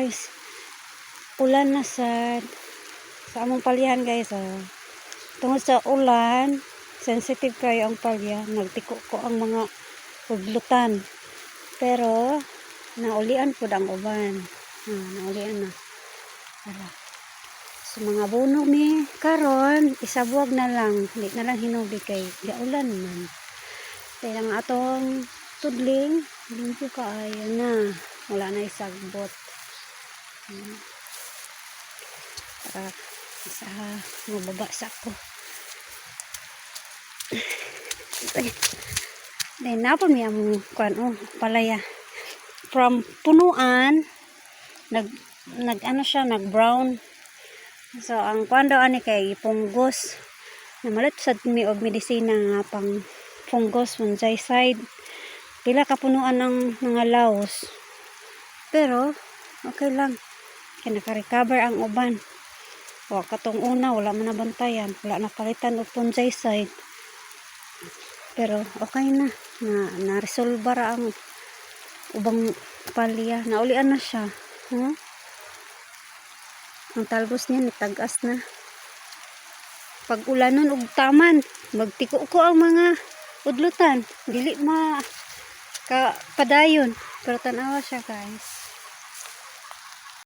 guys, ulan na sa among palyahan guys. Tungod sa ulan, sensitive kayo ang palya, nagtiko ko ang mga udlutan. Pero naulian po ang uban. Naulian na. So mga buno mi karon isabuag na lang, hindi na lang hinubi kay ulan man. Kaya ang atong tudling, limpyo kaayo na. Wala na isagbot. Para isa mababasa ko. Then napon mi ang palaya. From punuan nag ano siya, nag brown. So ang kuan daw ani kay fungus. Namalit sad mi og medisina nga pang fungus, fungicide. Pila ka punuan ang mga laos. Pero okay lang. Kaya naka-recover ang uban. O katong una wala man nabantayan, wala napalitan og fungicide. Pero okay na. Na-resolve ra ang ubang palya. Naulian na siya. Ang talbos niya nitagas na. Pag ulanon og taman, magtiko ko ang mga udlutan. Dili padayon. Pero tanawa siya guys.